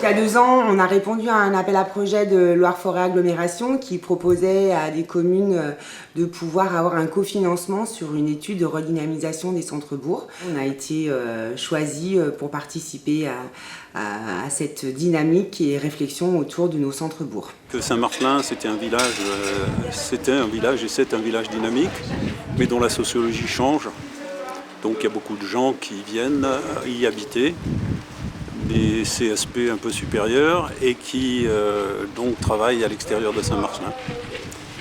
Il y a 2 ans, on a répondu à un appel à projet de Loire-Forêt Agglomération qui proposait à des communes de pouvoir avoir un cofinancement sur une étude de redynamisation des centres-bourgs. On a été choisi pour participer à cette dynamique et réflexion autour de nos centres-bourgs. Saint-Marcelin, c'était un village et c'est un village dynamique, mais dont la sociologie change. Donc il y a beaucoup de gens qui viennent y habiter, des CSP un peu supérieurs et qui donc travaillent à l'extérieur de Saint-Marcelin.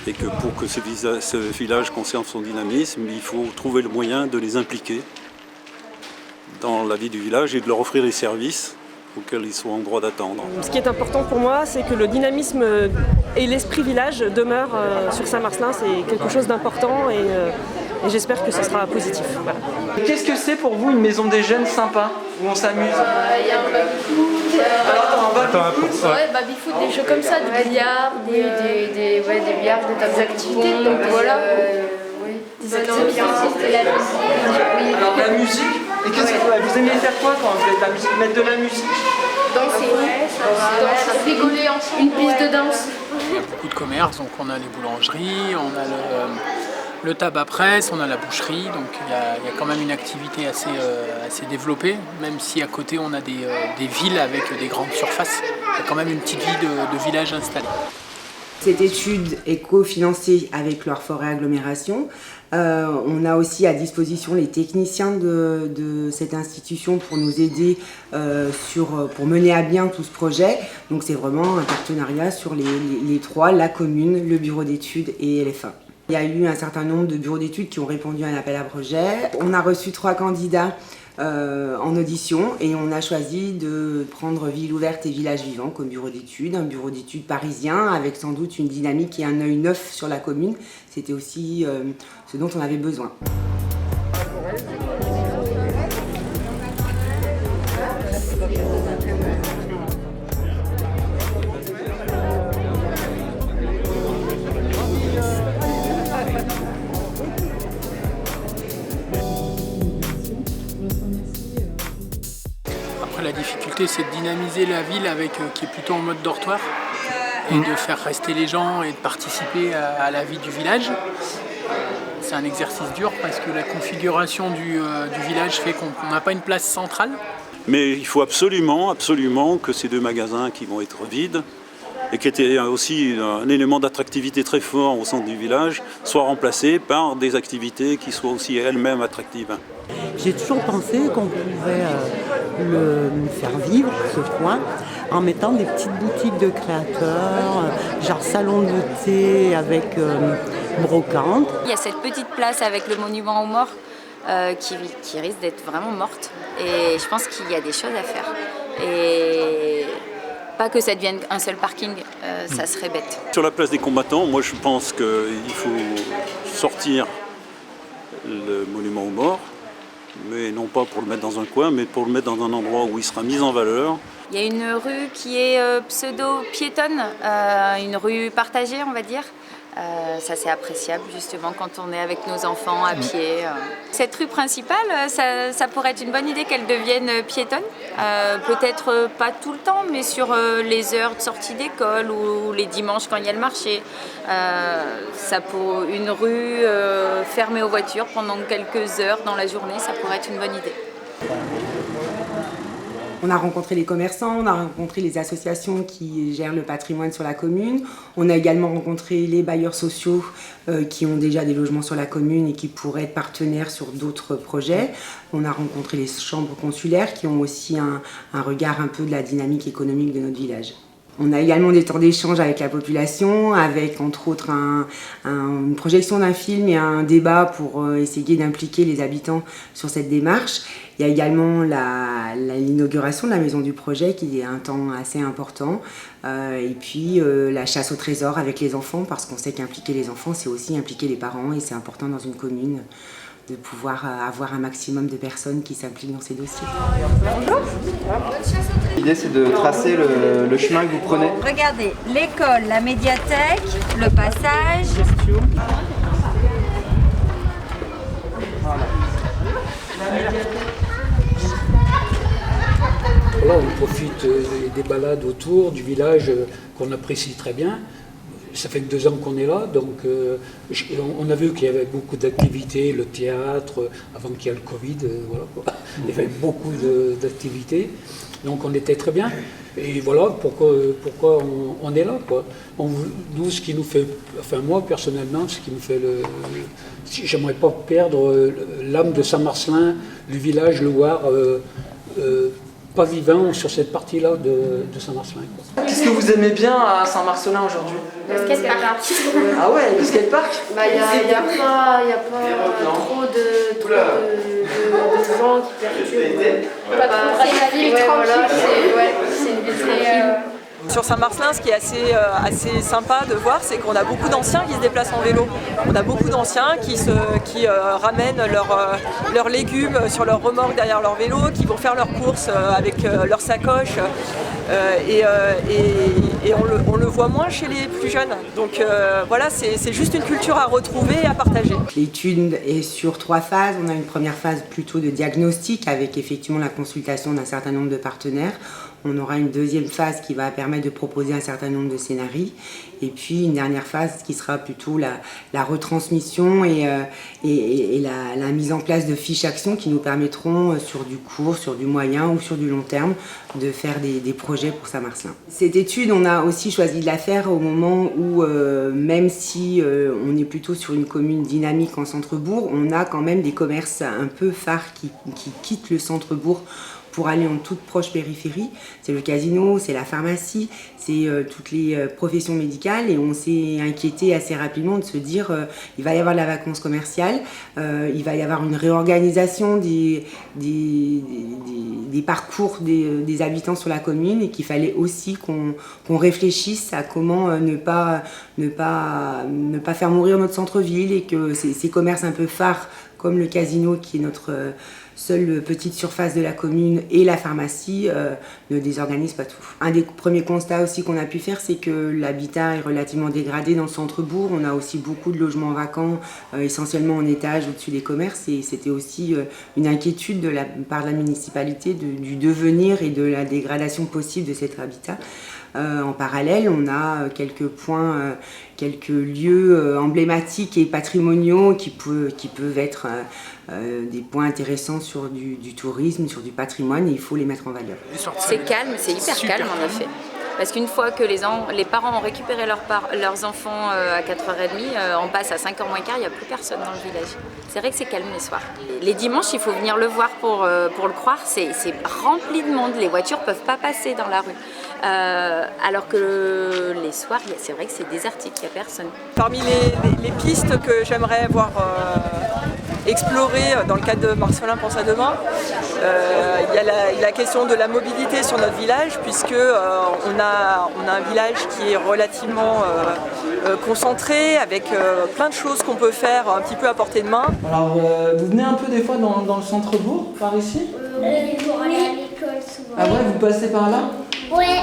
Et que pour que ce village conserve son dynamisme, il faut trouver le moyen de les impliquer dans la vie du village et de leur offrir les services auxquels ils sont en droit d'attendre. Ce qui est important pour moi, c'est que le dynamisme et l'esprit village demeurent sur Saint-Marcelin. C'est quelque chose d'important et j'espère que ce sera positif. Voilà. Qu'est-ce que c'est pour vous une maison des jeunes sympa, où on s'amuse? Il y a baby-foot, des jeux comme ça, des billards, des billards, des tas d'activités. Donc voilà. Des activités, Alors la musique, et qu'est-ce que vous aimez faire quoi quand vous faites de la musique? Mettre de la musique? Danser, rigoler ensemble, une piste de danse. Il y a beaucoup de commerces, donc on a les boulangeries, on a le tabac-presse, on a la boucherie, donc il y a quand même une activité assez développée, même si à côté on a des villes avec des grandes surfaces, il y a quand même une petite vie de village installée. Cette étude est cofinancée avec Loire-Forêt Agglomération. On a aussi à disposition les techniciens de cette institution pour nous aider pour mener à bien tout ce projet. Donc c'est vraiment un partenariat sur les trois, la commune, le bureau d'études et LF1. Il y a eu un certain nombre de bureaux d'études qui ont répondu à un appel à projet. On a reçu 3 candidats en audition et on a choisi de prendre Ville ouverte et Village vivant comme bureau d'études, un bureau d'études parisien avec sans doute une dynamique et un œil neuf sur la commune. C'était aussi ce dont on avait besoin. Après, la difficulté, c'est de dynamiser la ville qui est plutôt en mode dortoir et de faire rester les gens et de participer à la vie du village. C'est un exercice dur parce que la configuration du village fait qu'on n'a pas une place centrale. Mais il faut absolument que ces 2 magasins qui vont être vides et qui étaient aussi un élément d'attractivité très fort au centre du village soient remplacés par des activités qui soient aussi elles-mêmes attractives. J'ai toujours pensé qu'on pouvait le faire vivre, ce coin, en mettant des petites boutiques de créateurs, genre salon de thé avec brocante. Il y a cette petite place avec le monument aux morts qui risque d'être vraiment morte. Et je pense qu'il y a des choses à faire. Et pas que ça devienne un seul parking, ça serait bête. Sur la place des combattants, moi je pense qu'il faut sortir le monument aux morts, mais non pas pour le mettre dans un coin, mais pour le mettre dans un endroit où il sera mis en valeur. Il y a une rue qui est pseudo-piétonne, une rue partagée on va dire. Ça c'est appréciable justement quand on est avec nos enfants à pied. Cette rue principale, ça pourrait être une bonne idée qu'elle devienne piétonne. Peut-être pas tout le temps, mais sur les heures de sortie d'école ou les dimanches quand il y a le marché. Une rue fermée aux voitures pendant quelques heures dans la journée, ça pourrait être une bonne idée. On a rencontré les commerçants, on a rencontré les associations qui gèrent le patrimoine sur la commune. On a également rencontré les bailleurs sociaux qui ont déjà des logements sur la commune et qui pourraient être partenaires sur d'autres projets. On a rencontré les chambres consulaires qui ont aussi un regard un peu de la dynamique économique de notre village. On a également des temps d'échange avec la population, avec entre autres une projection d'un film et un débat pour essayer d'impliquer les habitants sur cette démarche. Il y a également l'inauguration de la maison du projet qui est un temps assez important. Et puis la chasse au trésor avec les enfants, parce qu'on sait qu'impliquer les enfants, c'est aussi impliquer les parents et c'est important dans une commune de pouvoir avoir un maximum de personnes qui s'impliquent dans ces dossiers. L'idée c'est de tracer le chemin que vous prenez. Regardez, l'école, la médiathèque, le passage. Voilà. voilà, on profite des balades autour du village qu'on apprécie très bien. Ça fait que 2 ans qu'on est là, donc on a vu qu'il y avait beaucoup d'activités, le théâtre, avant qu'il y ait le Covid, voilà, quoi. Il y avait beaucoup d'activités, donc on était très bien. Et voilà pourquoi on est là, quoi. Nous, ce qui nous fait, enfin moi personnellement, ce qui me fait j'aimerais pas perdre l'âme de Saint-Marcellin, le village, le Loir, pas vivant sur cette partie-là de Saint-Marcellin. Qu'est-ce que vous aimez bien à Saint-Marcellin aujourd'hui? Le skatepark. Ah ouais, le skatepark? Il n'y a pas trop de gens qui perturbent. C'est une ville tranquille. C'est une ville tranquille. Sur Saint-Marcellin, ce qui est assez sympa de voir, c'est qu'on a beaucoup d'anciens qui se déplacent en vélo. On a beaucoup d'anciens qui ramènent leurs légumes sur leur remorque derrière leur vélo, qui vont faire leurs courses avec leurs sacoches. Et on le voit moins chez les plus jeunes. Donc voilà, c'est juste une culture à retrouver et à partager. L'étude est sur 3 phases. On a une première phase plutôt de diagnostic avec effectivement la consultation d'un certain nombre de partenaires. On aura une deuxième phase qui va permettre de proposer un certain nombre de scénarios. Et puis une dernière phase qui sera plutôt la retransmission et la mise en place de fiches actions qui nous permettront sur du court, sur du moyen ou sur du long terme de faire des projets pour Saint-Marcellin. Cette étude, on a aussi choisi de la faire au moment où, même si on est plutôt sur une commune dynamique en centre-bourg, on a quand même des commerces un peu phares qui quittent le centre-bourg pour aller en toute proche périphérie. C'est le casino, c'est la pharmacie, c'est toutes les professions médicales et on s'est inquiété assez rapidement de se dire il va y avoir de la vacance commerciale, il va y avoir une réorganisation des parcours des habitants sur la commune et qu'il fallait aussi qu'on réfléchisse à comment ne pas faire mourir notre centre-ville et que ces commerces un peu phares comme le casino qui est notre seule petite surface de la commune et la pharmacie ne désorganisent pas tout. Un des premiers constats aussi qu'on a pu faire, c'est que l'habitat est relativement dégradé dans le centre-bourg. On a aussi beaucoup de logements vacants, essentiellement en étage au-dessus des commerces et c'était aussi une inquiétude de la part de la municipalité du devenir et de la dégradation possible de cet habitat. En parallèle, on a quelques points, quelques lieux emblématiques et patrimoniaux qui peuvent être des points intéressants sur du tourisme, sur du patrimoine et il faut les mettre en valeur. C'est calme, c'est hyper calme en effet. Parce qu'une fois que les parents ont récupéré leurs enfants à 4h30, on passe à 5h moins quart, il n'y a plus personne dans le village. C'est vrai que c'est calme les soirs. Les dimanches, il faut venir le voir pour le croire, c'est rempli de monde. Les voitures ne peuvent pas passer dans la rue. Alors que les soirs, c'est vrai que c'est désertique, il n'y a personne. Parmi les pistes que j'aimerais voir explorer dans le cadre de Marcellin pense à demain, il y a la question de la mobilité sur notre village puisque on a un village qui est relativement concentré avec plein de choses qu'on peut faire un petit peu à portée de main. Alors vous venez un peu des fois dans le centre-bourg par ici? Pour aller à l'école souvent. Ah ouais, vous passez par là? Ouais.